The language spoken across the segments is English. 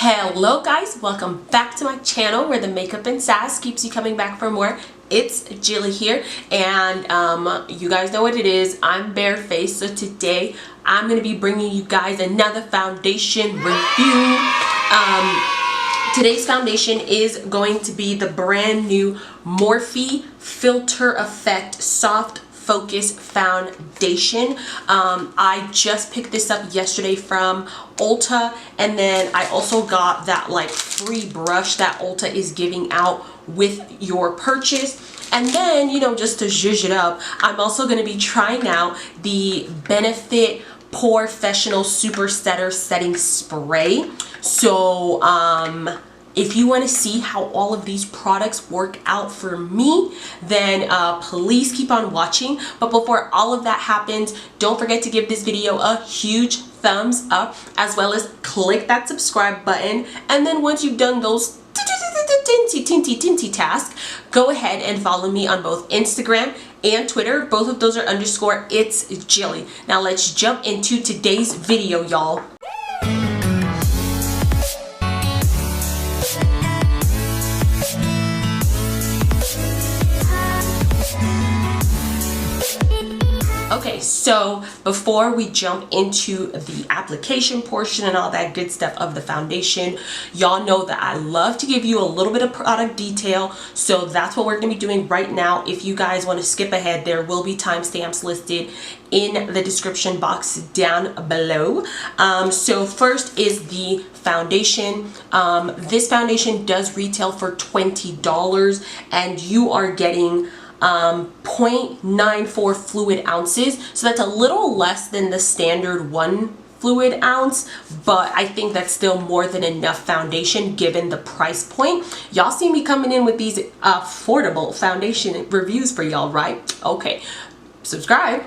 Hello guys, welcome back to my channel where the makeup and sass keeps you coming back for more. It's Gilly here, and you guys know what it is. I'm barefaced, so today I'm going to be bringing you guys another foundation review. Today's foundation is going to be the brand new Morphe Filter Effect Soft Focus Foundation. I just picked this up yesterday from Ulta, and then I also got that like free brush that Ulta is giving out with your purchase. And then, you know, just to zhuzh it up, I'm also going to be trying out the Benefit POREfessional Super Setter Setting Spray. So if you want to see how all of these products work out for me, then please keep on watching. But before all of that happens, don't forget to give this video a huge thumbs up, as well as click that subscribe button. And then once you've done those tinty tasks, go ahead and follow me on both Instagram and Twitter. Both of those are _ it's Gilly. Now let's jump into today's video, y'all. Okay, so before we jump into the application portion and all that good stuff of the foundation, y'all know that I love to give you a little bit of product detail, so that's what we're going to be doing right now. If you guys want to skip ahead, there will be timestamps listed in the description box down below. So first is the foundation. This foundation does retail for $20, and you are getting 0.94 fluid ounces, so that's a little less than the standard 1 fluid ounce, but I think that's still more than enough foundation given the price point. Y'all see me coming in with these affordable foundation reviews for y'all, right? Okay, subscribe.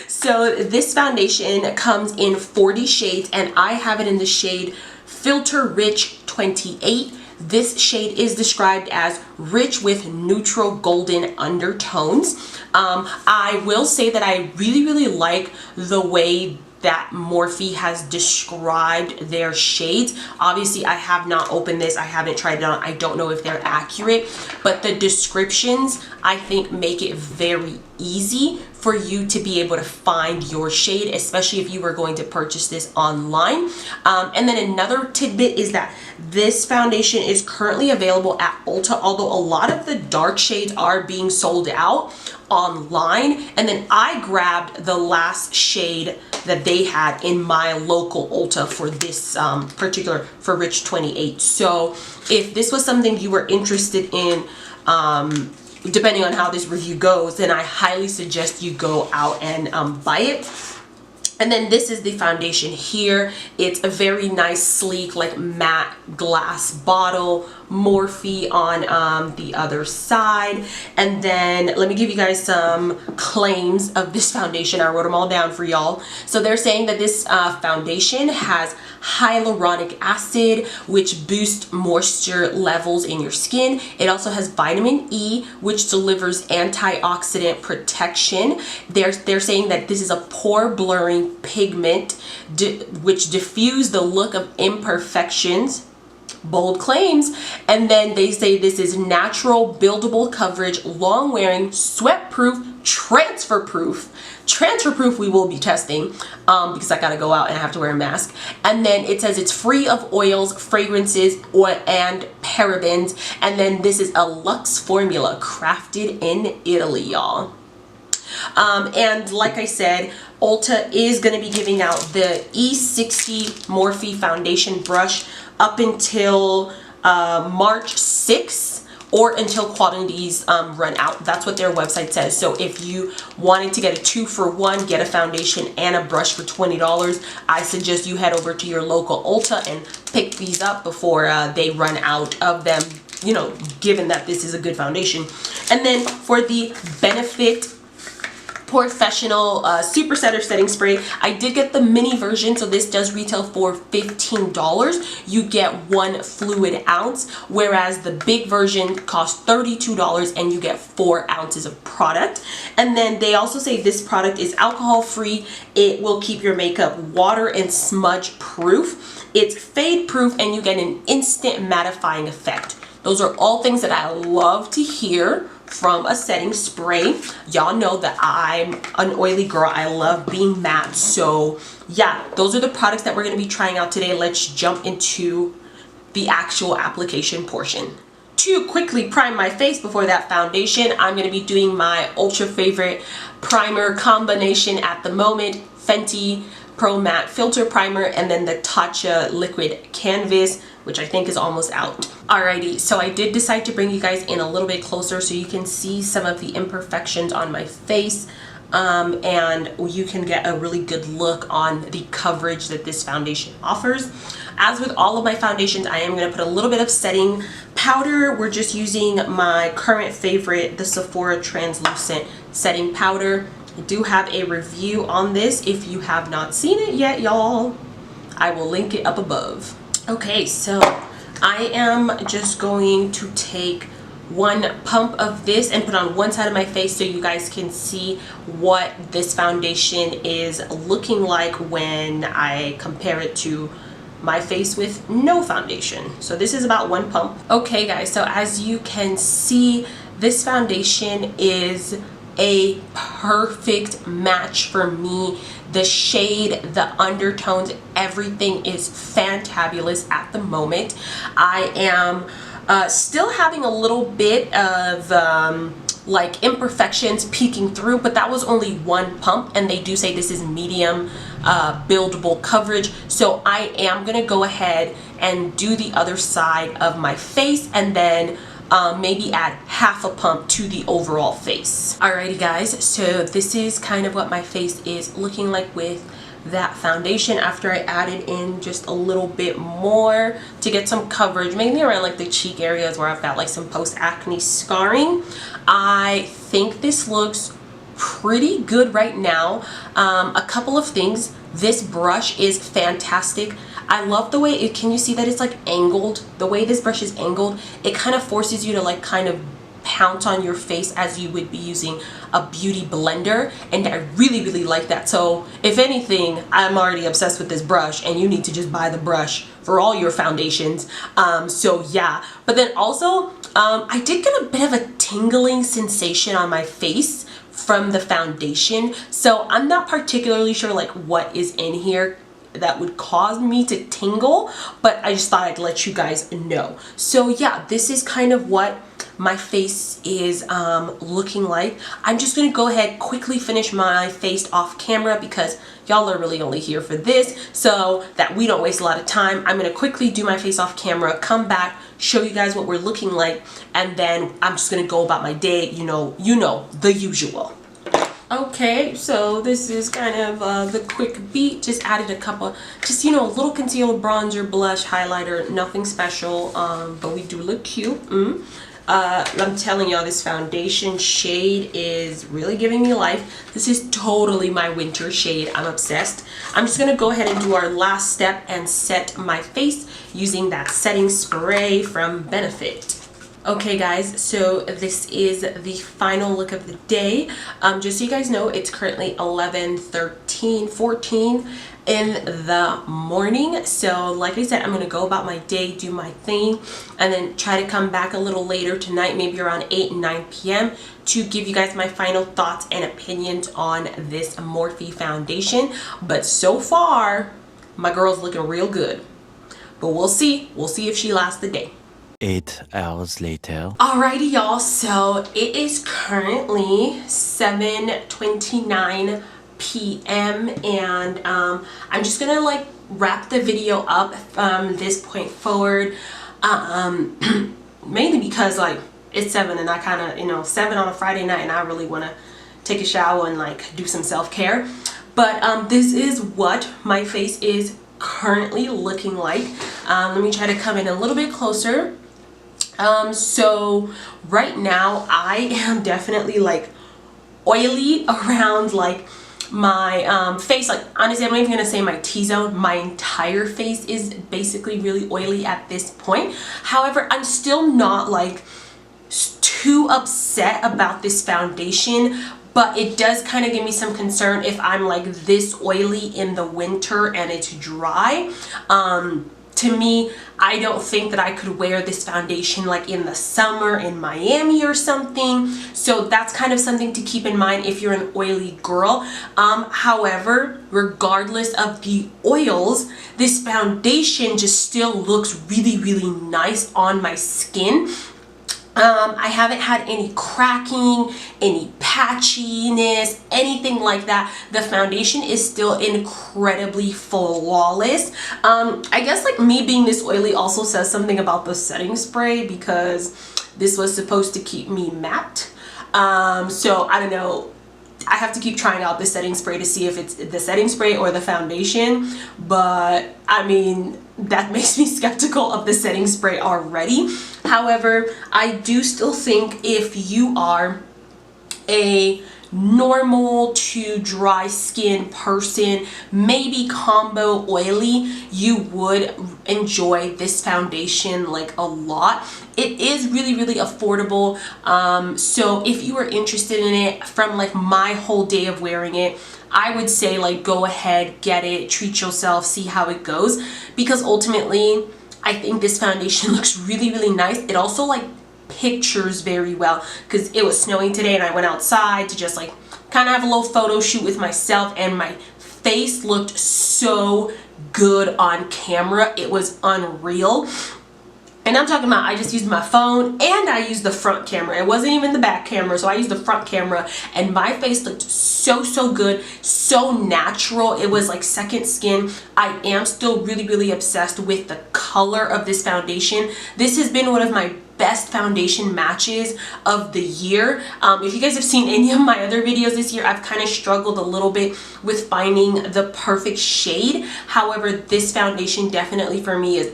So this foundation comes in 40 shades, and I have it in the shade Filter Rich 28. This shade is described as rich with neutral golden undertones. I will say that I really like the way that Morphe has described their shades. Obviously, I have not opened this. I haven't tried it on. I don't know if they're accurate, but the descriptions, I think, make it very easy for you to be able to find your shade, especially if you were going to purchase this online. And then another tidbit is that this foundation is currently available at Ulta, although a lot of the dark shades are being sold out online. And then I grabbed the last shade that they had in my local Ulta for this particular, for Rich 28. So if this was something you were interested in, depending on how this review goes, then I highly suggest you go out and buy it. And then this is the foundation here. It's a very nice, sleek, like matte glass bottle. Morphe on the other side. And then let me give you guys some claims of this foundation. I wrote them all down for y'all. So they're saying that this foundation has hyaluronic acid, which boosts moisture levels in your skin. It also has vitamin E, which delivers antioxidant protection. They're saying that this is a pore blurring pigment which diffuse the look of imperfections. Bold claims. And then they say this is natural, buildable coverage, long wearing, sweat proof, transfer proof. Transfer proof we will be testing because I gotta go out and I have to wear a mask. And then it says it's free of oils, fragrances, and parabens. And then this is a luxe formula crafted in Italy, y'all. And like I said, Ulta is going to be giving out the E60 Morphe foundation brush up until March 6th, or until quantities run out. That's what their website says. So if you wanted to get a 2-for-1, get a foundation and a brush for $20, I suggest you head over to your local Ulta and pick these up before they run out of them, you know, given that this is a good foundation. And then for the Benefit POREfessional Super Setter Setting Spray. I did get the mini version, so this does retail for $15. You get 1 fluid ounce, whereas the big version costs $32 and you get 4 ounces of product. And then they also say this product is alcohol free. It will keep your makeup water and smudge proof. It's fade proof and you get an instant mattifying effect. Those are all things that I love to hear from a setting spray. Y'all know that I'm an oily girl. I love being matte. So yeah, those are the products that we're going to be trying out today. Let's jump into the actual application portion. To quickly prime my face before that foundation, I'm going to be doing my ultra favorite primer combination at the moment, Fenty Pro Matte Filter Primer, and then the Tatcha Liquid Canvas, which I think is almost out. Alrighty, so I did decide to bring you guys in a little bit closer so you can see some of the imperfections on my face, and you can get a really good look on the coverage that this foundation offers. As with all of my foundations, I am going to put a little bit of setting powder. We're just using my current favorite, the Sephora Translucent Setting Powder. I do have a review on this. If you have not seen it yet, y'all, I will link it up above. Okay, so I am just going to take 1 pump of this and put on one side of my face so you guys can see what this foundation is looking like when I compare it to my face with no foundation. So this is about 1 pump. Okay guys, so as you can see, this foundation is a perfect match for me. The shade, the undertones, everything is fantabulous at the moment. I am still having a little bit of like imperfections peeking through, but that was only 1 pump, and they do say this is medium buildable coverage. So I am gonna go ahead and do the other side of my face and then maybe add half a pump to the overall face. Alrighty guys, so this is kind of what my face is looking like with that foundation after I added in just a little bit more to get some coverage, mainly around like the cheek areas where I've got like some post-acne scarring. I think this looks pretty good right now. A couple of things. This brush is fantastic. I love the way can you see that it's like angled? The way this brush is angled, it kind of forces you to like kind of pounce on your face as you would be using a beauty blender, and I really like that. So if anything, I'm already obsessed with this brush, and you need to just buy the brush for all your foundations. So yeah, but then also I did get a bit of a tingling sensation on my face from the foundation, so I'm not particularly sure like what is in here that would cause me to tingle, but I just thought I'd let you guys know. So yeah, this is kind of what my face is looking like. I'm just gonna go ahead quickly finish my face off camera because y'all are really only here for this, so that we don't waste a lot of time. I'm gonna quickly do my face off camera, come back, show you guys what we're looking like, and then I'm just gonna go about my day, you know, the usual. Okay, so this is kind of the quick beat. Just added a couple, just, you know, a little concealer, bronzer, blush, highlighter, nothing special, but we do look cute. I'm telling y'all, this foundation shade is really giving me life. This is totally my winter shade. I'm obsessed. I'm just gonna go ahead and do our last step and set my face using that setting spray from Benefit. Okay guys, so this is the final look of the day. Just so you guys know, it's currently 11:14 in the morning. So like I said, I'm gonna go about my day, do my thing, and then try to come back a little later tonight, maybe around 8 and 9 p.m. to give you guys my final thoughts and opinions on this Morphe foundation. But so far, my girl's looking real good. But we'll see if she lasts the day. 8 hours later. Alrighty y'all, so it is currently 7:29 p.m. and I'm just gonna like wrap the video up from this point forward, mainly because like it's 7 and I kind of, you know, 7 on a Friday night and I really want to take a shower and like do some self-care. But this is what my face is currently looking like. Let me try to come in a little bit closer. So right now I am definitely like oily around like my face. Like honestly, I'm not even gonna say my T-zone. My entire face is basically really oily at this point. However, I'm still not like too upset about this foundation, but it does kind of give me some concern if I'm like this oily in the winter and it's dry. To me, I don't think that I could wear this foundation like in the summer in Miami or something. So that's kind of something to keep in mind if you're an oily girl. However, regardless of the oils, this foundation just still looks really, really nice on my skin. I haven't had any cracking, any patchiness, anything like that. The foundation is still incredibly flawless. I guess like me being this oily also says something about the setting spray, because this was supposed to keep me matte. So I don't know. I have to keep trying out the setting spray to see if it's the setting spray or the foundation, but I mean, that makes me skeptical of the setting spray already. However, I do still think if you are a normal to dry skin person, maybe combo oily, you would enjoy this foundation like a lot. It is really, really affordable. So if you are interested in it from like my whole day of wearing it, I would say like go ahead, get it, treat yourself, see how it goes, because ultimately I think this foundation looks really, really nice. It also like pictures very well, because it was snowing today and I went outside to just like kind of have a little photo shoot with myself, and my face looked so good on camera. It was unreal. And I'm talking about I just used my phone and I used the front camera. It wasn't even the back camera, so I used the front camera, and my face looked so good, so natural. It was like second skin. I am still really, really obsessed with the color of this foundation. This has been one of my best foundation matches of the year. If you guys have seen any of my other videos this year, I've kind of struggled a little bit with finding the perfect shade. However, this foundation definitely for me is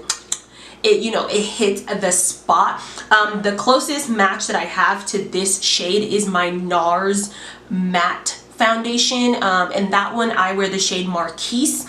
it hits the spot. The closest match that I have to this shade is my NARS matte foundation, and that one I wear the shade Marquise.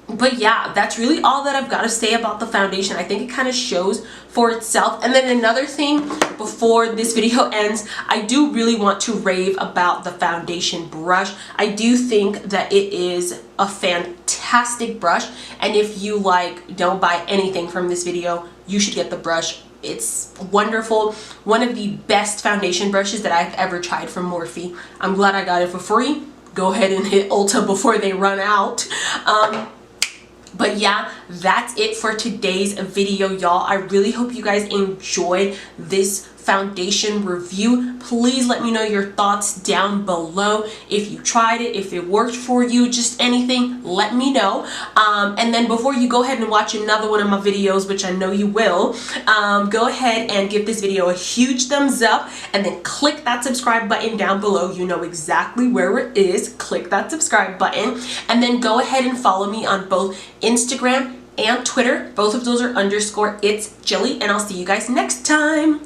But yeah, that's really all that I've got to say about the foundation. I think it kind of shows for itself. And then another thing before this video ends, I do really want to rave about the foundation brush. I do think that it is a fantastic brush, and if you like don't buy anything from this video, you should get the brush. It's wonderful. One of the best foundation brushes that I've ever tried from Morphe. I'm glad I got it for free. Go ahead and hit Ulta before they run out. But yeah, that's it for today's video, y'all. I really hope you guys enjoyed this foundation review. Please let me know your thoughts down below. If you tried it, if it worked for you, just anything, let me know. And then before you go ahead and watch another one of my videos, which I know you will, go ahead and give this video a huge thumbs up, and then click that subscribe button down below. You know exactly where it is. Click that subscribe button, and then go ahead and follow me on both Instagram and Twitter. Both of those are _it's Gillyy, and I'll see you guys next time.